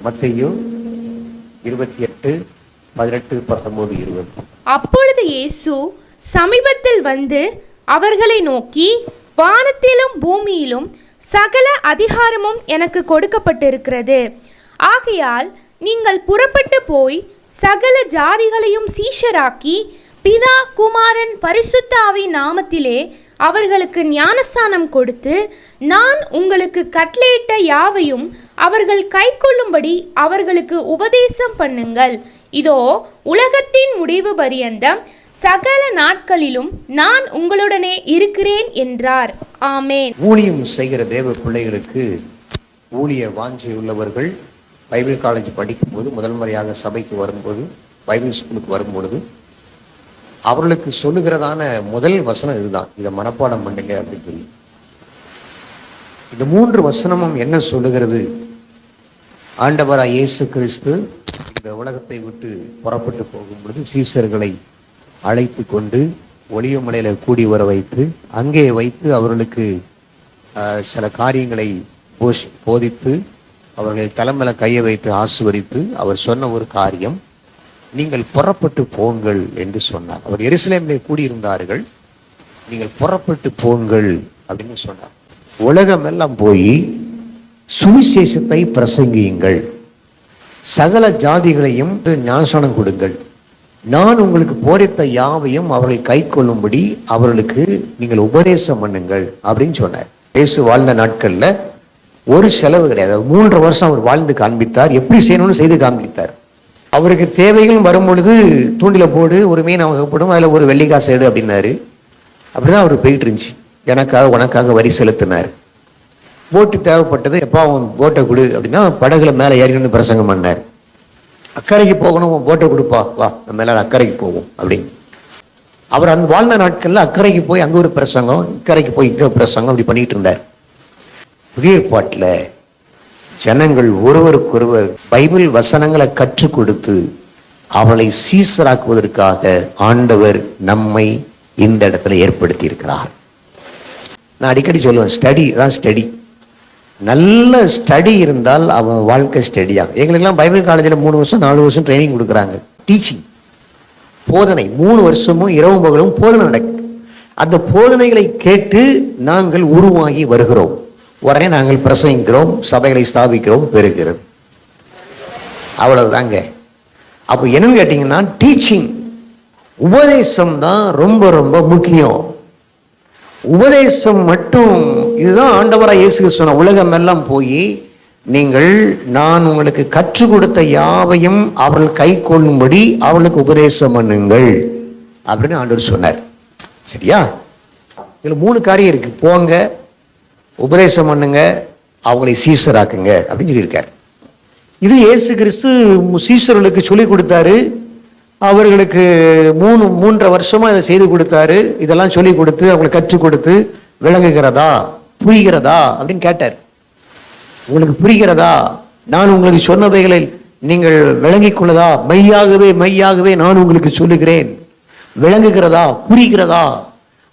மத்தேயு 28:18-19-20. அப்பொழுது இயேசு சமீபத்தில் வந்து அவர்களை நோக்கி, வானத்திலும் பூமியிலும் சகல அதிகாரமும் எனக்கு கொடுக்கப்பட்டிருக்கிறது. ஆகையால் நீங்கள் புறப்பட்டு போய் சகல ஜாதிகளையும் சீஷராக்கி, பிதா, குமாரன், பரிசுத்த ஆவியின் நாமத்திலே அவர்களுக்கு ஞானஸ்நானம் கொடுத்து, நான் உங்களுக்கு கட்டளையிட்ட யாவையும் அவர்கள் கைக்கொள்ளும்படி அவர்களுக்கு உபதேசம் பண்ணுங்கள். இதோ, உலகத்தின் முடிவு பரியந்தம் சகல நாட்களிலும் நான் உங்களுடனே இருக்கிறேன் என்றார். ஆமென். ஊழியம் செய்கிற தேவ பிள்ளைகளுக்கு, ஊழிய வாஞ்சை உள்ளவர்கள் பைபிள் காலேஜ் படிக்கும்போது, முதல் முறையாக சபைக்கு வரும்போது, பைபிள் ஸ்கூலுக்கு வரும்பொழுது அவர்களுக்கு சொல்லுகிறதான முதல் வசனம் இதுதான். இதை மனப்பாடம் பண்ணுங்க அப்படின்னு சொல்லி. இந்த 3 வசனமும் என்ன சொல்லுகிறது? ஆண்டவராய் இயேசு கிறிஸ்து இந்த உலகத்தை விட்டு புறப்பட்டு போகும் பொழுது சீஷர்களை அழைத்து கொண்டு ஒலிவமலையில கூடி வர வைத்து, அங்கே வைத்து அவர்களுக்கு சில காரியங்களை போதித்து, அவர்கள் தலைமையில கையை வைத்து ஆசீர்வதித்து அவர் சொன்ன ஒரு காரியம், நீங்கள் புறப்பட்டு போங்கள் என்று சொன்னார். அவர் எருசலேமிலே கூடியிருந்தார்கள். நீங்கள் புறப்பட்டு போங்கள் அப்படின்னு சொன்னார். உலகம் எல்லாம் போய் சுவிசேஷத்தை பிரசங்கியுங்கள், சகல ஜாதிகளையும் ஞானஸ்நானம் கொடுங்கள், நான் உங்களுக்கு போதித்த யாவையும் அவர்கள் கை கொள்ளும்படி அவர்களுக்கு நீங்கள் உபதேசம் பண்ணுங்கள் அப்படின்னு சொன்னார். இயேசு வாழ்ந்த நாட்கள்ல ஒரு செலவு கிடையாது. 3 வருஷம் அவர் வாழ்ந்து காண்பித்தார். எப்படி செய்யணும்னு செய்து காண்பித்தார். அவருக்கு தேவைகள் வரும் பொழுது தூண்டில போடு, ஒரு மீன் அவகப்படும், அதுல ஒரு வெள்ளிக்காசு எடு அப்படின்னாரு. அப்படிதான் அவர் போயிட்டு இருந்துச்சு. எனக்காக உனக்காக வரி செலுத்தினார். போட்டு தேவைப்பட்டது, எப்பா அவன் போட்டை கொடு அப்படின்னா படகுல மேலே ஏறினு பிரசங்கம் பண்ணார். அக்கறைக்கு போகணும், போட்டை கொடுப்பா, வா நம்ம எல்லாரும் அக்கறைக்கு போவோம் அப்படின்னு. அவர் அந்த வாழ்ந்த நாட்கள்ல அக்கறைக்கு போய் அங்க ஒரு பிரசங்கம், இக்கரைக்கு போய் இங்க பிரசங்கம், அப்படி பண்ணிட்டு இருந்தார். புதிய ஏற்பாட்டுல ஜனங்கள் ஒருவருக்கொருவர் பைபிள் வசனங்களை கற்றுக் கொடுத்து அவளை சீசராக்குவதற்காக ஆண்டவர் நம்மை இந்த இடத்துல ஏற்படுத்தி இருக்கிறார். நான் அடிக்கடி சொல்லுவேன், ஸ்டடி தான் ஸ்டடி. நல்ல ஸ்டடி இருந்தால் அவன் வாழ்க்கை ஸ்டடியாகும். எங்களுக்கெல்லாம் பைபிள் காலேஜில் 3 வருஷம் 4 வருஷம் ட்ரைனிங் கொடுக்குறாங்க. டீச்சிங், போதனை 3 வருஷமும் இரவும் பகலும் போதனை நடக்குது. அந்த போதனைகளை கேட்டு நாங்கள் உருவாகி வருகிறோம். உடனே நாங்கள் பிரசங்கிக்கிறோம், சபைகளை ஸ்தாபிக்கிறோம், பெருகிறது. அவ்வளவுதாங்க. அப்போ என்னன்னு கேட்டீங்கன்னா, டீச்சிங், உபதேசம் தான் ரொம்ப ரொம்ப முக்கியம். உபதேசம் மட்டும் இதுதான் ஆண்டவராய் இயேசு சொன்ன, உலகம் எல்லாம் போய் நீங்கள் நான் உங்களுக்கு கற்றுக் கொடுத்த யாவையும் அவர்கள் கை கொள்ளும்படி அவளுக்கு உபதேசம் பண்ணுங்கள் அப்படின்னு ஆண்டவர் சொன்னார். சரியா? இதுல 3 காரியம் இருக்கு. போங்க, உபதேசம் பண்ணுங்க, அவங்களை சீஷராக்குங்க அப்படின்னு சொல்லியிருக்காரு. இது இயேசு கிறிஸ்து சீஷர்களுக்கு சொல்லி கொடுத்தாரு. அவர்களுக்கு 3 வருஷமா இதை செய்து கொடுத்தாரு. இதெல்லாம் சொல்லி கொடுத்து அவங்களுக்கு கற்றுக் கொடுத்து, விளங்குகிறதா, புரிகிறதா அப்படின்னு கேட்டார். உங்களுக்கு புரிகிறதா? நான் உங்களுக்கு சொன்னவைகளை நீங்கள் விளங்கிக் கொள்ளதா? மெய்யாகவே மெய்யாகவே நான் உங்களுக்கு சொல்லுகிறேன். விளங்குகிறதா, புரிகிறதா?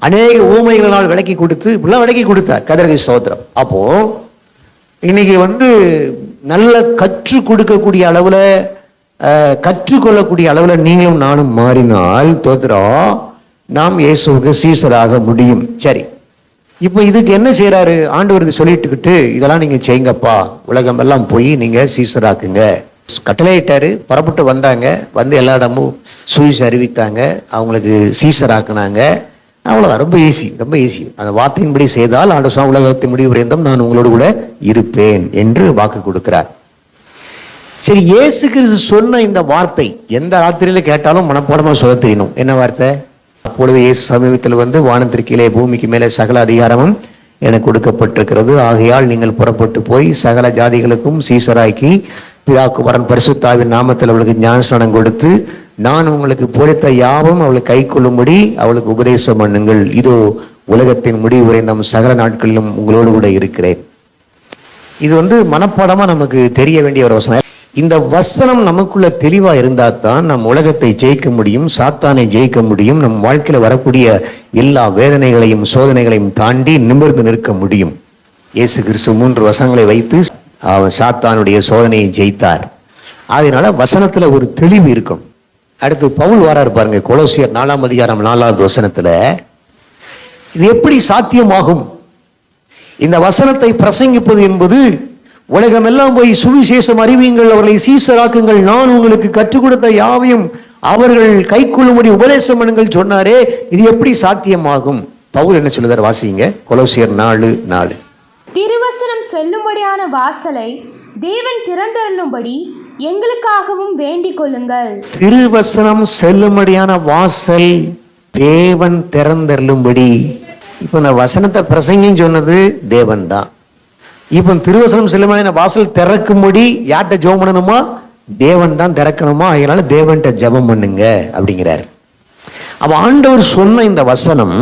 அநேக ஊமைகளால் விளக்கி கொடுத்து இப்படிலாம் விளக்கி கொடுத்தார். கதறகை ஸ்தோத்திரம். அப்போ இன்னைக்கு நல்ல கற்றுக் கொடுக்கக்கூடிய அளவுல, கற்றுக்கொள்ளக்கூடிய அளவுல நீங்களும் நானும் மாறினால் தோத்திரம், நாம் இயேசுவுக்கு சீஷராக முடியும். சரி, இப்போ இதுக்கு என்ன செய்யறாரு ஆண்டவர்? சொல்லிட்டுக்கிட்டு இதெல்லாம் நீங்க செய்யுங்கப்பா, உலகம் எல்லாம் போய் நீங்க சீஷராக்குங்க கட்டளையிட்டாரு. புறப்பட்டு வந்தாங்க. வந்து எல்லா இடமும் சுவிசேஷம் அறிவித்தாங்க, அவங்களுக்கு சீஷராக்குனாங்க. அவ்வளவுதான். ரொம்ப ஈஸி, ரொம்ப ஈஸி. அந்த வார்த்தையின்படி செய்தால் ஆண்டவர் உலகத்தின் முடிவு வரைக்கும் நான் உங்களோடு கூட இருப்பேன் என்று வாக்கு கொடுக்கிறார். சரி, இயேசு கிறிஸ்து சொன்ன இந்த வார்த்தை எந்த ராத்திரியில கேட்டாலும் மனப்பாடமா சொல்ல தெரியணும். என்ன வார்த்தை? அப்பொழுது இயேசு சமீபத்தில் வந்து, வானத்திற்கீழே பூமிக்கு மேலே சகல அதிகாரமும் எனக்கு கொடுக்கப்பட்டிருக்கிறது. ஆகையால் நீங்கள் புறப்பட்டு போய் சகல ஜாதிகளுக்கும் சீஷராக்கி, பிதா, குமாரன், பரிசுத்த ஆவியின் நாமத்தில் அவளுக்கு ஞானஸ்நானம் கொடுத்து, நான் உங்களுக்கு போதித்த யாவும் அவளை கை கொள்ளும்படி அவளுக்கு உபதேசம் பண்ணுங்கள். இதோ, உலகத்தின் முடிவு வரை நம் சகல நாட்களிலும் உங்களோடு கூட இருக்கிறேன். இது மனப்பாடமா நமக்கு தெரிய வேண்டிய ஒரு வசனம். இந்த வசனம் நமக்குள்ள தெளிவா இருந்தா தான் நம் உலகத்தை ஜெயிக்க முடியும், சாத்தானை ஜெயிக்க முடியும். நம் வாழ்க்கையில வரக்கூடிய எல்லா வேதனைகளையும் சோதனைகளையும் தாண்டி நிமிர்ந்து நிற்க முடியும். இயேசு கிறிஸ்து 3 வசனங்களை வைத்து அவர் சாத்தானுடைய சோதனையை ஜெயித்தார். அதனால வசனத்துல ஒரு தெளிவு இருக்கும். அடுத்து பவுல் வராரு பாருங்க, கொலோசியர் 4ஆம் அதிகாரம் 4வது வசனத்துல, இது எப்படி சாத்தியமாகும்? இந்த வசனத்தை பிரசங்கிப்பது என்பது உலகமெல்லாம் போய் சுவிசேஷம் அறிவியுங்கள், அவர்களை சீசராக்குங்கள், நான் உங்களுக்கு கற்றுக் கொடுத்த யாவையும் அவர்கள் கைக்கொள்ளும்படி உபதேசம் பண்ணுங்கள் சொன்னாரே, இது எப்படி சாத்தியமாகும்? பவுல் என்ன சொல்லுதார்? வாசிங்க, கொலோசியர் 4:4. திருவசனம் செல்லும்படியான வாசலை தேவன் திறந்தருளும்படி எங்களுக்காகவும் வேண்டிக் கொள்ளுங்கள். திருவசனம் செல்லும்படியான வாசல் தேவன் திறந்தருளும்படி. இப்ப இந்த வசனத்தை பிரசங்கின்னு சொன்னது தேவன் தான். இப்ப திருவசனம் செல்லும்படியான வாசல் திறக்கும்படி யார்கிட்ட ஜெபம் பண்ணணுமா? தேவன் தான் திறக்கணுமா? அதனால தேவன்கிட்ட ஜெபம் பண்ணுங்க அப்படிங்கிறார். அப்ப ஆண்டவர் சொன்ன இந்த வசனம்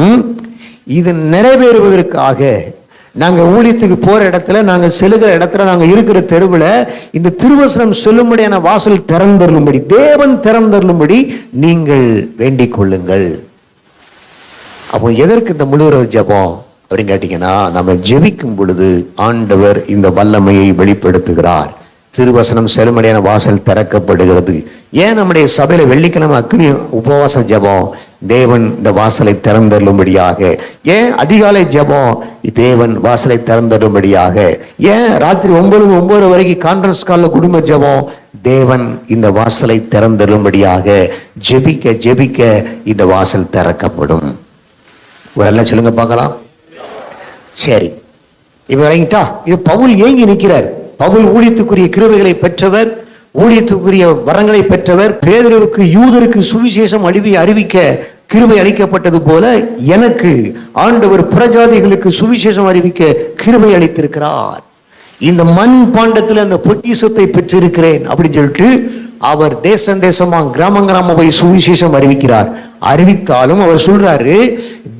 இது நிறைவேறுவதற்காக நாங்க ஊழியத்துக்கு போற இடத்துல, நாங்க செல்லுகிற இடத்துல, நாங்க இருக்கிற தெருவில் இந்த திருவசனம் சொல்லும்படியான வாசல் திறந்தருளும்படி, தேவன் திறந்தருளும்படி நீங்கள் வேண்டிக் கொள்ளுங்கள். அப்போ எதற்கு இந்த முழு ஜெபம் அப்படின்னு கேட்டீங்கன்னா, நம்ம ஜெபிக்கும் பொழுது ஆண்டவர் இந்த வல்லமையை வெளிப்படுத்துகிறார். திருவசனம் செல்லும்படியான வாசல் திறக்கப்படுகிறது. ஏன் நம்முடைய சபையில வெள்ளிக்கிழமை அக்னி உபவாச ஜெபம்? தேவன் இந்த வாசலை திறந்தருளும்படியாக. ஏன் அதிகாலை ஜெபம்? தேவன் வாசலை திறந்தருளும்படியாக. ஏன் ராத்திரி 9 வரைக்கும் கான்ஃபரன்ஸ் கால்ல குடும்ப ஜெபம்? தேவன் இந்த வாசலை திறந்தருளும்படியாக. ஜெபிக்க ஜெபிக்க இந்த வாசல் திறக்கப்படும். ஒரு எல்லாம் சொல்லுங்க பார்க்கலாம். சரி, இப்ப இறங்கிட்டா. இது பவுல் ஏங்கி நிற்கிறார். பவுல் ஊழியத்துக்குரிய கிருபைகளை பெற்றவர், ஊழியத்துக்குரிய வரங்களை பெற்றவர். பேதுருவுக்கு யூதருக்கு சுவிசேஷம் அறிவிக்க கிருபை அளிக்கப்பட்டது போல எனக்கு ஆண்டவர் புறஜாதிகளுக்கு சுவிசேஷம் அறிவிக்க கிருபை அளித்திருக்கிறார். இந்த மண் பாண்டத்தில் அந்த பொக்கிஷத்தை பெற்றிருக்கிறேன் அப்படின்னு சொல்லிட்டு அவர் தேசம் தேசமா கிராம போய் சுவிசேஷம் அறிவிக்கிறார். அறிவித்தாலும் அவர் சொல்றாரு,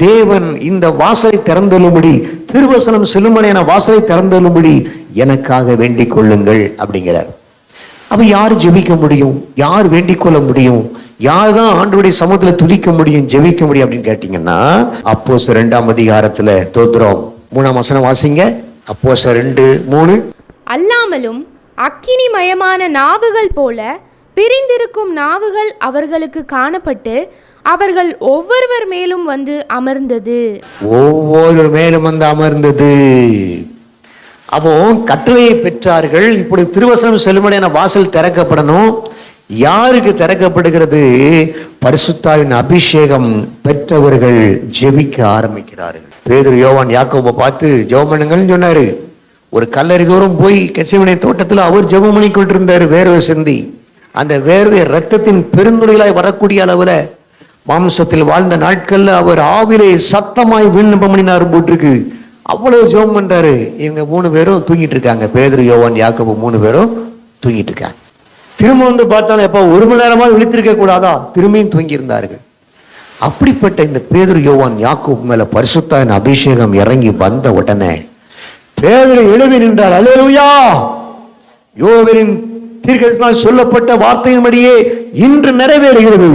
தேவன் இந்த வாசலை திறந்தருளும்படி, திருவசனம் செல்லும்படியான வாசலை திறந்தருளும்படி எனக்காக வேண்டிக் கொள்ளுங்கள் அப்படிங்கிறார். அப்ப யார் ஜெபிக்க முடியும்? யார் வேண்டிக் கொள்ள முடியும்? யார் தான் ஆண்டவருடைய சமூகத்துல துதிக்க முடியும், ஜெபிக்க முடியும் அப்படின்னு கேட்டீங்கன்னா, அப்போஸ்தலர் 2ஆம் அதிகாரத்துல தோத்திரம் 3ஆம் வசனம் வாசிங்க. அப்போஸ்தலர் 2:3. அல்லாமலும் அக்கினிமயமான நாவுகள் போல பிரிந்திருக்கும் நாவுகள் அவர்களுக்கு காணப்பட்டு அவர்கள் ஒவ்வொருவர் மேலும் வந்து அமர்ந்தது. ஒவ்வொரு மேலும் வந்து அமர்ந்தது. அப்போ கட்டளையை பெற்றார்கள். இப்படி திருவசனம் செல்லும்படியான வாசல் திறக்கப்படணும். யாருக்கு திறக்கப்படுகிறது? பரிசுத்தாவின் அபிஷேகம் பெற்றவர்கள் ஜெபிக்க ஆரம்பிக்கிறார்கள். பேதுரு, யோவான், யாக்கோபை பார்த்து ஜெபம் பண்ணுங்கன்னு சொன்னாரு. ஒரு கல்லறை தூரம் போய் கெத்செமனே தோட்டத்தில் அவர் ஜெபம் பண்ணி கொண்டிருந்தார். வேர்வை சிந்தி, அந்த வேர்வை ரத்தத்தின் பெருந்துளைகளாய் வரக்கூடிய அளவுல மாம்சத்தில் வாழ்ந்த நாட்கள்ல அவர் ஆவிலே சத்தமாய் விண்ணப்பம் பண்ணினார் போட்டிருக்கு. அவ்வளவு ஜெபம் பண்றாரு. இவங்க 3 பேரும் தூங்கிட்டு இருக்காங்க. பேதுரு, யோவான், யாக்கோபு 3 பேரும் தூங்கிட்டு இருக்காங்க. திரும்ப வந்து பார்த்தாலும் எப்ப 1 மணி நேரமா விழித்திருக்க கூடாதா? திரும்பியும் தூங்கி இருந்தார்கள். அப்படிப்பட்ட இந்த பேதுரு, யோவான், யாக்கோபு மேல பரிசுத்தாவின் அபிஷேகம் இறங்கி வந்த உடனே பேதுரு எழுவி நின்றார். அல்லேலூயா! யோவேலின் தீர்க்கதரிசனத்தால் சொல்லப்பட்ட வார்த்தையின்படியே இன்று நிறைவேறுகிறது.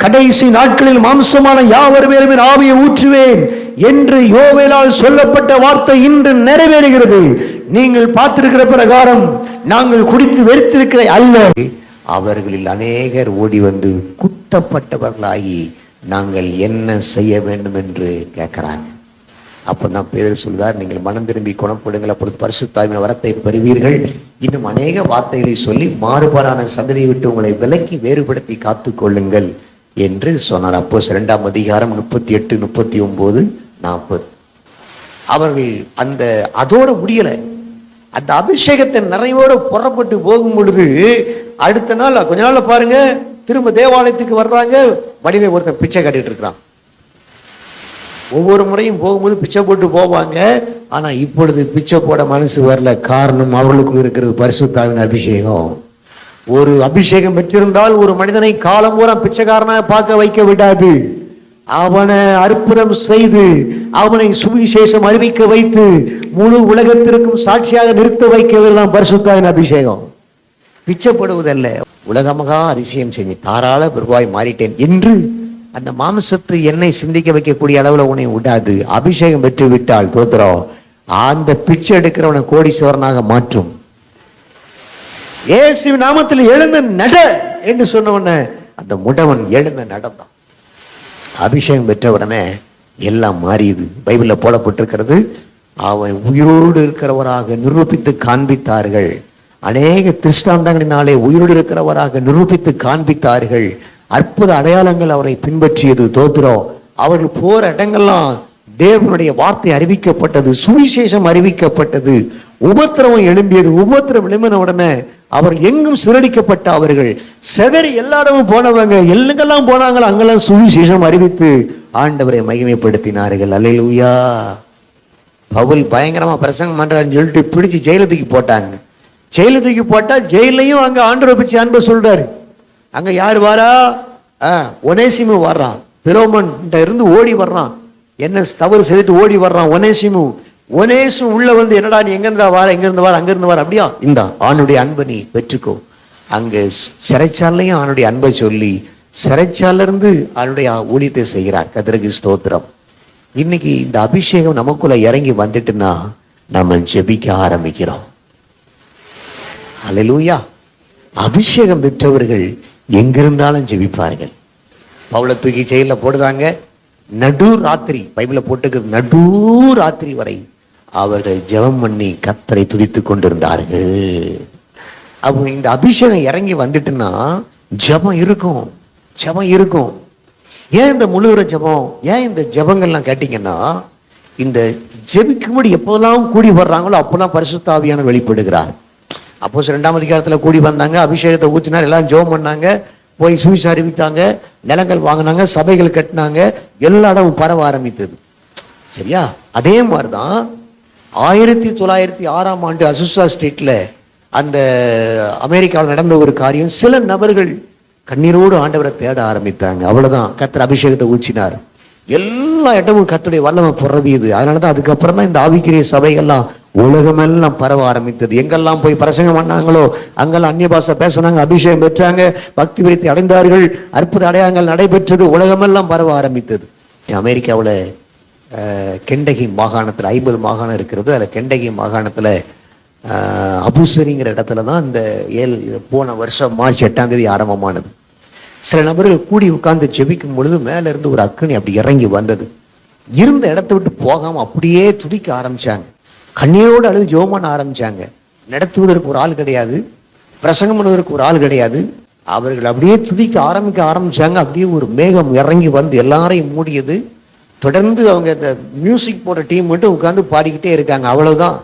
கடைசி நாட்களில் மாம்சமான யாவர் மேலும் என் ஆவியை ஊற்றுவேன் என்று யோவேலால் சொல்லப்பட்ட வார்த்தை இன்று நிறைவேறுகிறது. நீங்கள் பார்த்திருக்கிற பிரகாரம் நாங்கள் குடித்து வெறுத்திருக்கிற அல்ல, அவர்களில் அநேகர் ஓடி வந்து குத்தப்பட்டவர்களாகி நாங்கள் என்ன செய்ய வேண்டும் என்று கேட்கிறாங்க. அப்பதான் பேதுரு சொல்கிறார், நீங்கள் மனம் திரும்பி குணப்படுங்கள், அப்பொழுது பரிசுத்தாவின் வரத்தை பெறுவீர்கள். இன்னும் அநேக வார்த்தைகளை சொல்லி மாறுபாடான சந்ததியை விட்டு உங்களை விலக்கி வேறுபடுத்தி காத்து கொள்ளுங்கள் என்று சொன்னார். அப்போஸ்தலர் 2ஆம் அதிகாரம் 38, 39, 40. அவர்கள் அதோட முடியல. அந்த அபிஷேகத்தின் நிறைவோடு புறப்பட்டு போகும் பொழுது அடுத்த நாள் கொஞ்ச நாள்ல பாருங்க, திரும்ப தேவாலயத்துக்கு வர்றாங்க. வழியில ஒருத்தன் பிச்சை கட்டிட்டு இருக்கிறான். ஒவ்வொரு முறையும் போகும்போது பிச்சை போட்டு போவாங்க. ஆனா இப்பொழுது பிச்சை போட மனசு வரல. காரணம், அவர்களுக்கு இருக்கிறது பரிசுத்தாவின் அபிஷேகம். ஒரு அபிஷேகம் பெற்றிருந்தால் ஒரு மனிதனை காலம் பூரா பிச்சைக்காரனாக பார்க்க வைக்க விடாது. அவனை அற்புதம் செய்து அவனை சுவிசேஷம் அறிவிக்க வைத்து முழு உலகத்திற்கும் சாட்சியாக நிறுத்த வைக்கவதுதான் பரிசுத்தாவின் அபிஷேகம். பிச்சைப்படுவதல்ல. உலகமகா அதிசயம் செஞ்சு தாராள பிரபாய் மாறிட்டேன் என்று அந்த மாம்சத்தை என்னை சிந்திக்க வைக்கக்கூடிய அளவுல உன்னை விடாது. அபிஷேகம் பெற்று விட்டால் தோத்திரம், அந்த பிச்சை எடுக்கிறவனை கோடீஸ்வரனாக மாற்றும். இயேசுவின் நாமத்தில் எழுந்து நட என்று சொன்ன உடனே அந்த முடவன் எழுந்து நடந்தான். அபிஷேகம் பெற்ற உடனே எல்லாம் மாறியது. பைபிள்ல போடப்பட்டிருக்கிறது, அவன் உயிரோடு இருக்கிறவராக நிரூபித்து காண்பித்தார்கள். அநேக திருஷ்டாந்தங்களினாலே உயிரோடு இருக்கிறவராக நிரூபித்து காண்பித்தார்கள். அற்புத அடையாளங்கள் அவரை பின்பற்றியது. தோத்திரம். அவர்கள் போற இடங்கள்லாம் தேவனுடைய வார்த்தை அறிவிக்கப்பட்டது, சுவிசேஷம் அறிவிக்கப்பட்டது. உபத்திரவம் எழும்பியது. உபத்திரம் எழும்பின உடனே அவர் எங்கும் சிறடிக்கப்பட்ட அவர்கள் செதறி எல்லா இடமும் போனவங்க எங்கெல்லாம் போனாங்களோ அங்கெல்லாம் சுவிசேஷம் அறிவித்து ஆண்டவரை மகிமைப்படுத்தினார்கள். அல்லேலூயா. பவுல் பயங்கரமா பிரசங்கம் பண்றான்னு சொல்லிட்டு பிடிச்சு ஜெயில தூக்கி போட்டாங்க. ஜெயில தூக்கி போட்டா ஜெயிலையும் அங்க ஆண்டவரை பற்றி அன்பை சொல்றாரு. அங்க யார் வாரா? ஒனேசிமு வர்றான். பிலோமன் இருந்து ஓடி வர்றான். என்ன தவறு செய்துட்டு ஓடி வர்றான் ஒனேசிமு. ஒனேசும் உள்ள வந்து, என்னடா நீ எங்கிருந்தா வார, எங்கிருந்து வார, அங்கிருந்து வார. அப்படியா, இந்த ஆணுடைய அன்பை நீ பெற்றுக்கோ. அங்க சிறைச்சாலையும் ஆணுடைய அன்பை சொல்லி சிறைச்சால இருந்து அவனுடைய ஊழியத்தை செய்கிறார். கர்த்தருக்கு ஸ்தோத்திரம். இன்னைக்கு இந்த அபிஷேகம் நமக்குள்ள இறங்கி வந்துட்டுன்னா நம்ம ஜெபிக்க ஆரம்பிக்கிறோம். அல்லேலூயா. அபிஷேகம் பெற்றவர்கள் எங்கிருந்தாலும் ஜெபிப்பார்கள். பவுலை தூக்கி ஜெயில போடுறாங்க. நடு ராத்திரி, பைபிள போட்டுக்கு நடு ராத்திரி வரை அவர்கள் ஜெபம் பண்ணி கர்த்தரை துதித்து கொண்டிருந்தார்கள். அப்போ இந்த அபிஷேகம் இறங்கி வந்துட்டுன்னா ஜெபம் இருக்கும், ஜெபம் இருக்கும். ஏன் இந்த முழுகிற ஜெபம், ஏன் இந்த ஜெபங்கள்லாம் கேட்டீங்கன்னா, இந்த ஜெபிக்கும்படி எப்போதெல்லாம் கூடி வர்றாங்களோ அப்போதான் பரிசுத்த ஆவியானவர் வெளிப்படுகிறார். அப்போ 2ஆம் அதிகாரத்தில் கூடி வந்தாங்க, அபிஷேகத்தை ஊற்றினார், எல்லாம் ஜெபம் பண்ணாங்க, போய் சுவிசேஷம் அறிவித்தாங்க, நிலங்கள் வாங்கினாங்க, சபைகள் கட்டினாங்க, எல்லா இடமும் பரவ ஆரம்பித்தது. சரியா? அதே மாதிரிதான் 1906ஆம் ஆண்டு அசுசா ஸ்டேட்ல அந்த அமெரிக்காவில் நடந்த ஒரு காரியம். சில நபர்கள் கண்ணீரோடு ஆண்டவரை தேட ஆரம்பித்தாங்க. அவ்வளவுதான், கர்த்தர் அபிஷேகத்தை ஊற்றினார். எல்லா இடமும் கர்த்தருடைய வல்லமை புரவியது. அதனாலதான் அதுக்கப்புறம் தான் இந்த ஆவிக்குரிய சபைகள்லாம் உலகமெல்லாம் பரவ ஆரம்பித்தது. எங்கெல்லாம் போய் பிரசங்கம் பண்ணாங்களோ அங்கெல்லாம் அந்நிய பாஷை பேசினாங்க, அபிஷேகம் பெற்றாங்க, பக்தி விருத்தி அடைந்தார்கள், அற்புத அடையாளங்கள் நடைபெற்றது, உலகமெல்லாம் பரவ ஆரம்பித்தது. அமெரிக்காவில் கெண்டகி மாகாணத்தில் 50 மாகாணம் இருக்கிறது. அதில் கெண்டகி மாகாணத்தில் அபுசரிங்கிற இடத்துல தான் இந்த போன வருஷம் மார்ச் 8ஆம் தேதி ஆரம்பமானது. சில நபர்கள் கூடி உட்கார்ந்து ஜெபிக்கும் பொழுது மேல இருந்து ஒரு அக்கினி அப்படி இறங்கி வந்தது. இருந்த இடத்த விட்டு போகாம அப்படியே துதிக்க ஆரம்பிச்சாங்க. கண்ணீரோடு அழுது ஜெபம் பண்ண ஆரம்பிச்சாங்க. நடத்துவதற்கு ஒரு ஆள் கிடையாது, பிரசங்கம் பண்ணுவதற்கு ஒரு ஆள் கிடையாது. அவர்கள் அப்படியே துதிக்க ஆரம்பிச்சாங்க. அப்படியே ஒரு மேகம் இறங்கி வந்து எல்லாரையும் மூடியது. தொடர்ந்து அவங்க இந்த மியூசிக் போடுற டீம் மட்டும் உட்கார்ந்து பாடிக்கிட்டே இருக்காங்க. அவ்வளவுதான்.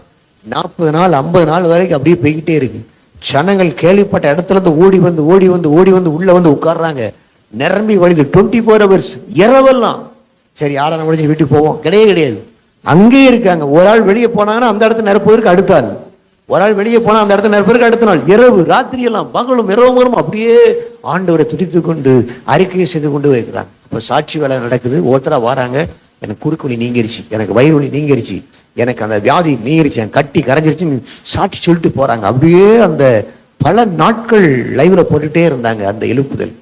40 நாள் 50 நாள் வரைக்கும் அப்படியே போய்கிட்டே இருக்கு. ஜனங்கள் கேள்விப்பட்ட இடத்துல இருந்து ஓடி வந்து உள்ள வந்து உட்கார்றாங்க. நிரம்பி வழிது 24 hours இரவெல்லாம். சரி, ஆறான முடிஞ்சு வீட்டுக்கு போவோம், கிடையாது. அங்கேயே இருக்காங்க. ஒரு ஆள் வெளியே போனாங்கன்னா அந்த இடத்துல நிரப்புவதற்கு அடுத்த ஆள், ஒரு ஆள் வெளியே போனா அந்த இடத்துல நிரப்புவதற்கு அடுத்த நாள், இரவு ராத்திரி எல்லாம் பகலும் இரவும் அப்படியே ஆண்டவரை துடித்து கொண்டு அறிக்கையை செய்து கொண்டு இருக்கிறாங்க. இப்போ சாட்சி வேலை நடக்குது. ஒருத்தரா வராங்க, எனக்கு குறுக்கு வலி நீங்கிருச்சு, எனக்கு வயிறு வலி நீங்கிருச்சு, எனக்கு அந்த வியாதி நீங்கிருச்சு, என் கட்டி கரைஞ்சிருச்சு, சாட்சி சொல்லிட்டு போறாங்க. அப்படியே அந்த பல நாட்கள் லைவ்ல போட்டுட்டே இருந்தாங்க அந்த எழுப்புதல்.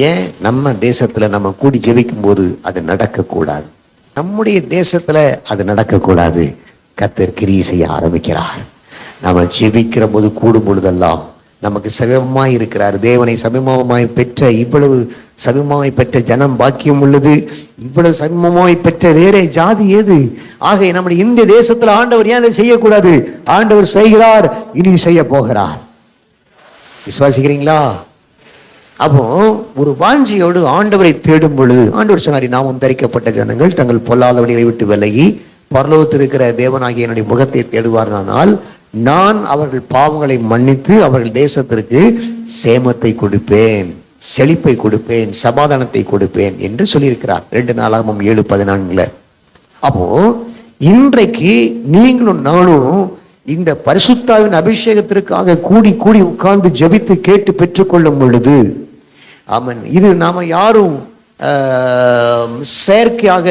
ஏன் நம்ம தேசத்துல நம்ம கூடி ஜெபிக்கும் போது அது நடக்கக்கூடாது? நம்முடைய தேசத்துல அது நடக்கக்கூடாது. கர்த்தர் கிரியை செய்ய ஆரம்பிக்கிறார். நாம ஜெபிக்கிற போது கூடும் பொழுதெல்லாம் நமக்கு சமீபமாய் இருக்கிறார். தேவனை சமீபமாய் பெற்ற, இவ்வளவு சமீபமாய் பெற்ற ஜனம் பாக்கியம் உள்ளது. இவ்வளவு சமீபமாய் பெற்ற வேற ஜாதி ஏது? ஆக நம்முடைய இந்த தேசத்துல ஆண்டவர் ஏன் அதை செய்யக்கூடாது? ஆண்டவர் செய்கிறார், இனி செய்ய போகிறார். விசுவாசிக்கிறீங்களா? அப்போ ஒரு வாஞ்சியோடு ஆண்டவரை தேடும் பொழுது ஆண்டவர் சொன்னாரி, நாமும் தரிக்கப்பட்ட ஜனங்கள் தங்கள் பொல்லாத வழிகளை விட்டு விலகி பரலோகத்தில் இருக்கிற தேவனாகிய என்னுடைய முகத்தை தேடுவார்கள், நான் அவர்கள் பாவங்களை மன்னித்து அவர்கள் தேசத்திற்கு சேமத்தை கொடுப்பேன், செழிப்பை கொடுப்பேன், சமாதானத்தை கொடுப்பேன் என்று சொல்லியிருக்கிறார் 2 நாளாகமம் 7:14. அப்போ இன்றைக்கு நீங்களும் நானும் இந்த பரிசுத்தாவின் அபிஷேகத்திற்காக கூடி உட்கார்ந்து ஜெபித்து கேட்டு பெற்றுக்கொள்ளும் பொழுது, ஆமன், இது நாம யாரும் செயற்கையாக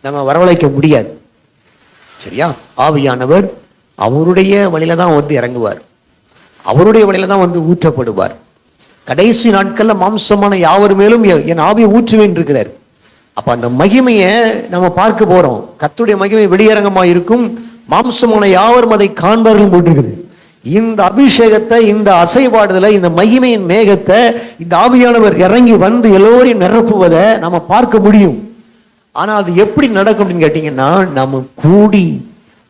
நம்ம வரவழைக்க முடியாது. சரியா? ஆவியானவர் அவருடைய வழியில தான் வந்து இறங்குவார், அவருடைய வழியில தான் வந்து ஊற்றப்படுவார். கடைசி நாட்கள்ல மாம்சமான யாவர் மேலும் என் ஆவியை ஊற்றுவேன் இருக்கிறார். அப்ப அந்த மகிமையை நம்ம பார்க்க போறோம். கர்த்தருடைய மகிமை வெளியரங்கமா இருக்கும், மாம்சமான யாவரும் அதை காண்பார்கள் போட்டிருக்குது. இந்த அபிஷேகத்தை, இந்த அசைவாடுதலை, இந்த மகிமையின் மேகத்தை, இந்த ஆவியானவர் இறங்கி வந்து எல்லோரையும் நிரப்புவதை நம்ம பார்க்க முடியும். ஆனா அது எப்படி நடக்கும் அப்படின்னு கேட்டீங்கன்னா, நம்ம கூடி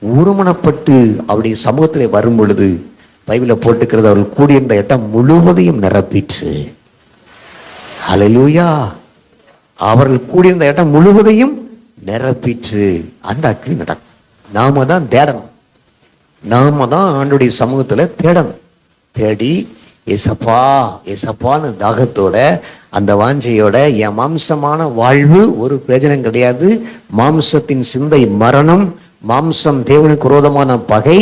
ஒருமனப்பட்டு அவருடைய சமூகத்தில் வரும் பொழுது பைபிள போட்டுக்கிறது, அவர்கள் கூடியிருந்த இடம் முழுவதையும் நிரப்பிற்று. ஹல்லேலூயா. அவர்கள் கூடியிருந்த இடம் முழுவதையும் நிரப்பிற்று. அந்த அக்கினி நடக்கும். நாம தான் தேடணும். நாம தான் ஆண்டுடைய சமூகத்துல தேடணும். தேடி ஏசப்பா ஏசப்பான்னு தாகத்தோட, அந்த வாஞ்சையோட, என் மாம்சமான வாழ்வு ஒரு பிரயோஜனம் கிடையாது, மாம்சத்தின் சிந்தை மரணம், மாம்சம் தேவனுக்கு விரோதமான பகை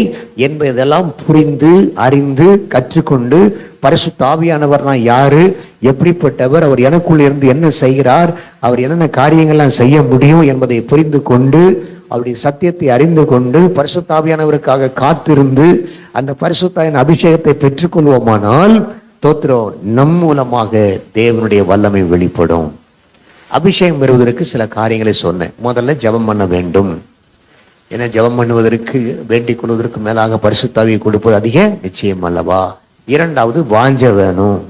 என்பதெல்லாம் புரிந்து அறிந்து கற்றுக்கொண்டு, பரிசுத்த ஆவியானவர் நான் யாரு, எப்படிப்பட்டவர், அவர் எனக்குள்ள இருந்து என்ன செய்கிறார், அவர் என்னென்ன காரியங்கள்லாம் செய்ய முடியும் என்பதை புரிந்து கொண்டு, அவருடைய சத்தியத்தை அறிந்து கொண்டு, பரிசுத்த ஆவியானவருக்காக காத்திருந்து அந்த பரிசுத்தாவின் அபிஷேகத்தை பெற்றுக்கொள்வோமானால், தோத்திரம், நம் மூலமாக தேவனுடைய வல்லமை வெளிப்படும். அபிஷேகம் பெறுவதற்கு சில காரியங்களை சொன்னேன். முதல்ல ஜெபம் பண்ண வேண்டும். ஏன்னா ஜெபம் பண்ணுவதற்கு, வேண்டிக் கொள்வதற்கு மேலாக பரிசுத்த ஆவியை கொடுப்பது அதிக நிச்சயம் அல்லவா. இரண்டாவது வாஞ்ச வேணும்.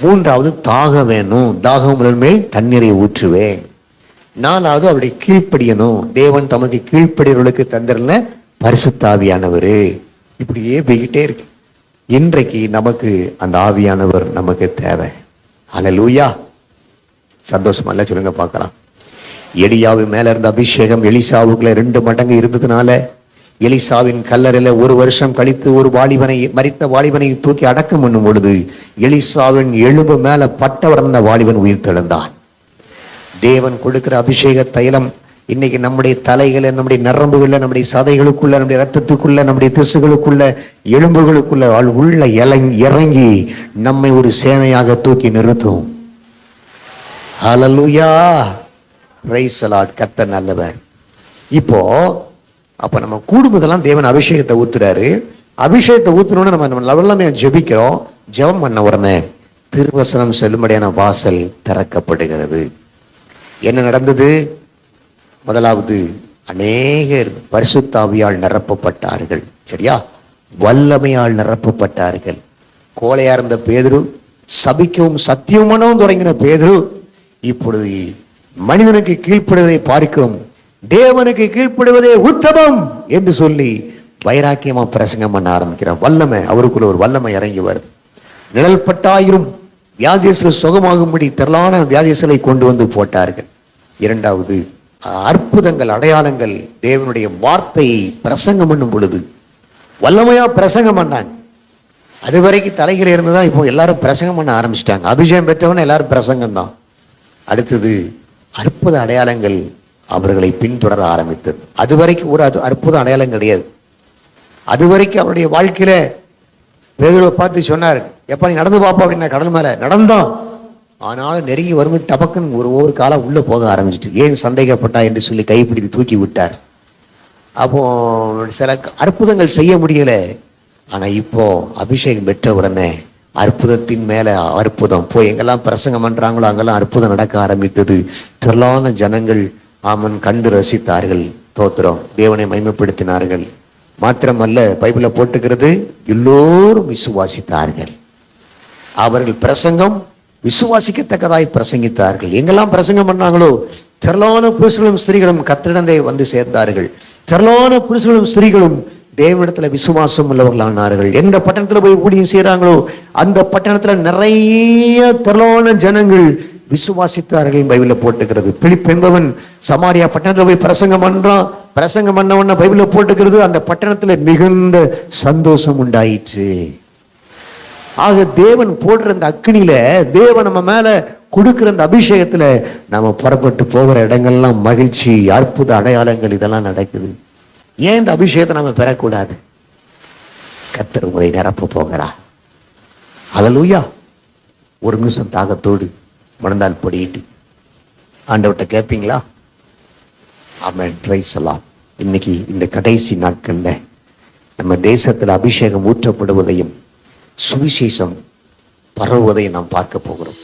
மூன்றாவது தாக வேணும். தாகம் மேல் தண்ணீரை ஊற்றுவேன். நாலாவது அவருடைய கீழ்ப்படியணும். தேவன் தமக்கு கீழ்ப்படியவர்களுக்கு தந்திரல பரிசுத்த ஆவியானவர். இப்படியே போய்கிட்டே இருக்கு. இன்றைக்கு நமக்கு அந்த ஆவியானவர் நமக்கு தேவை. ஹல்லேலூயா. சந்தோஷமா இல்ல சொல்லுங்க பார்க்கலாம். எலியாவு மேல இருந்த அபிஷேகம் எலிசாவுக்குள்ள 2 மடங்கு இருந்ததுனால, எலிசாவின் கல்லறையில 1 வருஷம் கழித்து ஒரு வாலிபனை, மரித்த வாலிபனை தூக்கி அடக்கம் பண்ணும் பொழுது, எலிசாவின் எலும்பு மேல பட்டவர்ந்த வாலிபன் உயிர் தெழுந்தான். தேவன் கொடுக்கிற அபிஷேக தைலம் இன்னைக்கு நம்முடைய தலைகளை, நம்முடைய நரம்புகள்ல, நம்முடைய சதைகளுக்குள்ள, நம்முடைய ரத்தத்துக்குள்ள, நம்முடைய திசுகளுக்குள்ள, எலும்புகளுக்குள்ள உள்ள இறங்கி நம்மை ஒரு சேனையாக தூக்கி நிறுத்தும். ஹல்லேலூயா. Praise the Lord. கர்த்தர் நல்லவர். இப்போ அப்ப நம்ம கூடும்போதெல்லாம் தேவன் அபிஷேகத்தை ஊத்துறாரு. அபிஷேகத்தை ஊத்துனோன்னு நம்ம லெவல்லமே ஜெபிக்கிறோம். ஜெபம் பண்ண உடனே திருவசனம் செல்லும்படியான வாசல் திறக்கப்படுகிறது. என்ன நடந்தது? முதலாவது, அநேகர் பரிசுத்த ஆவியால் நிரப்பப்பட்டார்கள். சரியா? வல்லமையால் நிரப்பப்பட்டார்கள். கோழையா இருந்த பேதுரு, சபிக்கவும் சத்தியமானவும் தொடங்கின பேதுரு, இப்பொழுது மனிதனுக்கு கீழ்ப்படுவதை பார்க்கிறோம், தேவனுக்கு கீழ்ப்படுவதே உத்தமம் என்று சொல்லி வைராக்கியமா பிரசங்கம் பண்ண ஆரம்பிக்கிறார். வல்லமை, அவருக்குள்ள ஒரு வல்லமை இறங்கி வருது. நிழல் பட்டாயிரும் வியாதியஸ்தர் சுகமாகும்படி திரளான வியாதியஸ்தரை கொண்டு வந்து போட்டார்கள். இரண்டாவது, அற்புதங்கள், அடையாளங்கள், தேவனுடைய வார்த்தையை பிரசங்கம் பண்ணும் பொழுது வல்லமையா பிரசங்கம் பண்ணாங்க. அது வரைக்கும் தலைகளை இருந்துதான் இப்போ எல்லாரும் பிரசங்கம் பண்ண ஆரம்பிச்சிட்டாங்க. அபிஷேகம் பெற்றவன எல்லாரும் பிரசங்கம் தான். அடுத்தது, அற்புத அடையாளங்கள் அவர்களை பின்தொடர ஆரம்பித்தது. அது வரைக்கும் ஒரு அற்புத அடையாளம் கிடையாது. அது வரைக்கும் அவருடைய வாழ்க்கையில பேதுருவை பார்த்து சொன்னார், எப்ப நீ நடந்து பாப்பா அப்படின்னா, கடல் மேல நடந்தான். ஆனாலும் நெருங்கி வரும் டபக்குன்னு ஒரு காலம் உள்ள போக ஆரம்பிச்சிட்டு, ஏன் சந்தேகப்பட்டா என்று சொல்லி கைப்பிடித்து தூக்கி விட்டார். அப்போ சில அற்புதங்கள் செய்ய முடியல. ஆனா இப்போ அபிஷேகம் பெற்ற உடனே அற்புதத்தின் மேல அற்புதம். போய் எங்கெல்லாம் பிரசங்கம் பண்றாங்களோ அங்கெல்லாம் அற்புதம் நடக்க ஆரம்பித்தது. திரளான ஜனங்கள் ஆமன் கண்டு ரசித்தார்கள். தோத்திரம், தேவனை மகிமைப்படுத்தினார்கள். மாத்திரமல்ல, பைபிள போட்டுக்கிறது, எல்லோரும் விசுவாசித்தார்கள். அவர்கள் பிரசங்கம் விசுவாசிக்கத்தக்கதாய் பிரசங்கித்தார்கள். எங்கெல்லாம் பிரசங்கம் பண்ணாங்களோ திரளான புருஷர்களும் ஸ்திரீகளும் கர்த்தரிடமே வந்து சேர்ந்தார்கள். திரளான புருஷர்களும் ஸ்திரீகளும் தேவனிடத்துல விசுவாசம் உள்ளவர்களானார்கள். எந்த பட்டணத்துல போய் ஊழியம் செய்யறாங்களோ அந்த பட்டணத்துல நிறைய திரளான ஜனங்கள் விசுவாசித்தார்கள். பைபிள போட்டுக்கிறது. பிலிப் என்பவன் சமாரியா பட்டணத்துல போய் பிரசங்கம் பண்றான். பிரசங்கம் பண்ணவன பைபிள போட்டுக்கிறது, அந்த பட்டணத்துல மிகுந்த சந்தோஷம் உண்டாயிற்று. ஆக தேவன் போடுற அந்த அக்னியில, தேவன் நம்ம மேல கொடுக்கிற அந்த அபிஷேகத்துல நம்ம புறப்பட்டு போகிற இடங்கள்லாம் மகிழ்ச்சி, அற்புத அடையாளங்கள் இதெல்லாம் நடக்குது. ஏன் இந்த அபிஷேகத்தை நம்ம பெறக்கூடாது? கர்த்தர் உங்களை நிரப்ப போகிறார். ஹல்லேலூயா. ஒரு நிமிஷம் தாகத்தோடு மனதால் படியிட்டு ஆண்டவர்கிட்ட கேட்பீங்களா? ஆமென். Praise the Lord. இன்னைக்கு இந்த கடைசி நாட்கள்ல நம்ம தேசத்துல அபிஷேகம் ஊற்றப்படுவதையும் சுவிசேஷம் பரவுவதையும் நாம் பார்க்க போகிறோம்.